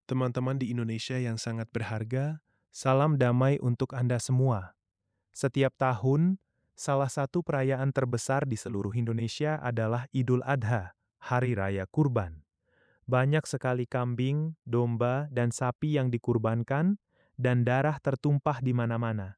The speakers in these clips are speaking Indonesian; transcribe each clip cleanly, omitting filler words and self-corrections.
Teman-teman di Indonesia yang sangat berharga, salam damai untuk Anda semua. Setiap tahun, salah satu perayaan terbesar di seluruh Indonesia adalah Idul Adha, Hari Raya Kurban. Banyak sekali kambing, domba, dan sapi yang dikurbankan, dan darah tertumpah di mana-mana.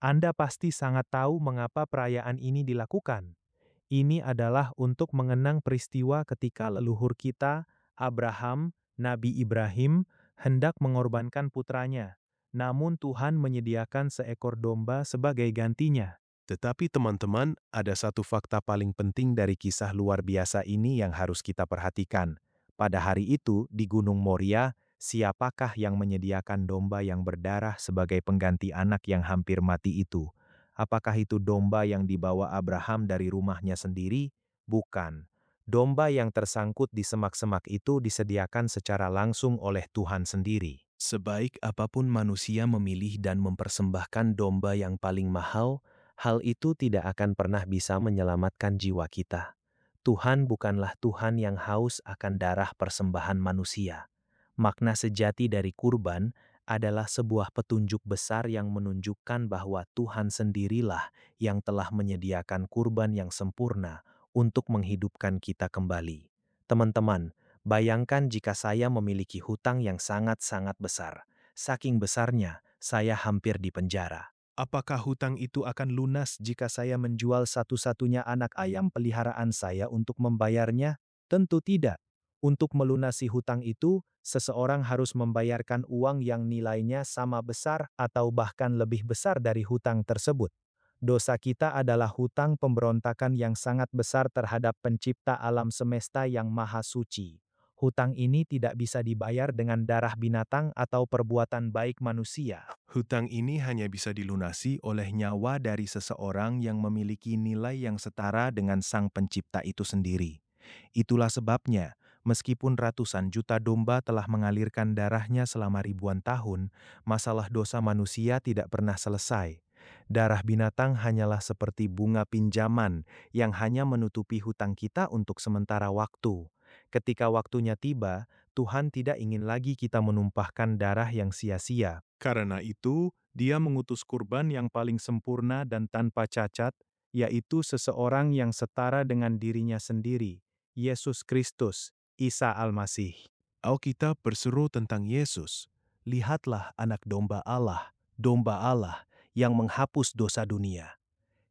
Anda pasti sangat tahu mengapa perayaan ini dilakukan. Ini adalah untuk mengenang peristiwa ketika leluhur kita, Abraham, Nabi Ibrahim, hendak mengorbankan putranya. Namun Tuhan menyediakan seekor domba sebagai gantinya. Tetapi teman-teman, ada satu fakta paling penting dari kisah luar biasa ini yang harus kita perhatikan. Pada hari itu, di Gunung Moria, siapakah yang menyediakan domba yang berdarah sebagai pengganti anak yang hampir mati itu? Apakah itu domba yang dibawa Abraham dari rumahnya sendiri? Bukan. Domba yang tersangkut di semak-semak itu disediakan secara langsung oleh Tuhan sendiri. Sebaik apapun manusia memilih dan mempersembahkan domba yang paling mahal, hal itu tidak akan pernah bisa menyelamatkan jiwa kita. Tuhan bukanlah Tuhan yang haus akan darah persembahan manusia. Makna sejati dari kurban adalah sebuah petunjuk besar yang menunjukkan bahwa Tuhan sendirilah yang telah menyediakan kurban yang sempurna untuk menghidupkan kita kembali. Teman-teman, bayangkan jika saya memiliki hutang yang sangat-sangat besar. Saking besarnya, saya hampir dipenjara. Apakah hutang itu akan lunas jika saya menjual satu-satunya anak ayam peliharaan saya untuk membayarnya? Tentu tidak. Untuk melunasi hutang itu, seseorang harus membayarkan uang yang nilainya sama besar atau bahkan lebih besar dari hutang tersebut. Dosa kita adalah hutang pemberontakan yang sangat besar terhadap pencipta alam semesta yang maha suci. Hutang ini tidak bisa dibayar dengan darah binatang atau perbuatan baik manusia. Hutang ini hanya bisa dilunasi oleh nyawa dari seseorang yang memiliki nilai yang setara dengan sang pencipta itu sendiri. Itulah sebabnya, meskipun ratusan juta domba telah mengalirkan darahnya selama ribuan tahun, masalah dosa manusia tidak pernah selesai. Darah binatang hanyalah seperti bunga pinjaman yang hanya menutupi hutang kita untuk sementara waktu. Ketika waktunya tiba, Tuhan tidak ingin lagi kita menumpahkan darah yang sia-sia. Karena itu, Dia mengutus kurban yang paling sempurna dan tanpa cacat, yaitu seseorang yang setara dengan dirinya sendiri, Yesus Kristus, Isa Al-Masih. Alkitab berseru tentang Yesus. Lihatlah anak domba Allah yang menghapus dosa dunia.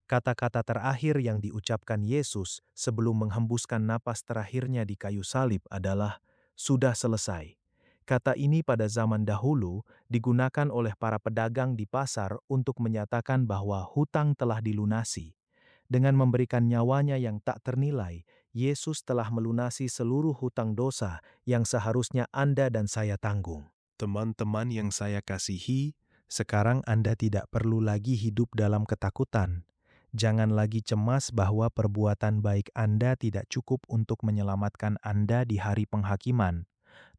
Kata-kata terakhir yang diucapkan Yesus sebelum menghembuskan napas terakhirnya di kayu salib adalah, "Sudah selesai." Kata ini pada zaman dahulu digunakan oleh para pedagang di pasar untuk menyatakan bahwa hutang telah dilunasi. Dengan memberikan nyawanya yang tak ternilai, Yesus telah melunasi seluruh hutang dosa yang seharusnya Anda dan saya tanggung. Teman-teman yang saya kasihi, sekarang Anda tidak perlu lagi hidup dalam ketakutan. Jangan lagi cemas bahwa perbuatan baik Anda tidak cukup untuk menyelamatkan Anda di hari penghakiman.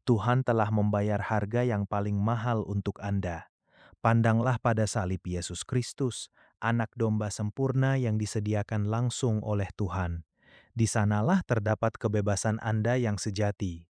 Tuhan telah membayar harga yang paling mahal untuk Anda. Pandanglah pada salib Yesus Kristus, anak domba sempurna yang disediakan langsung oleh Tuhan. Di sanalah terdapat kebebasan Anda yang sejati.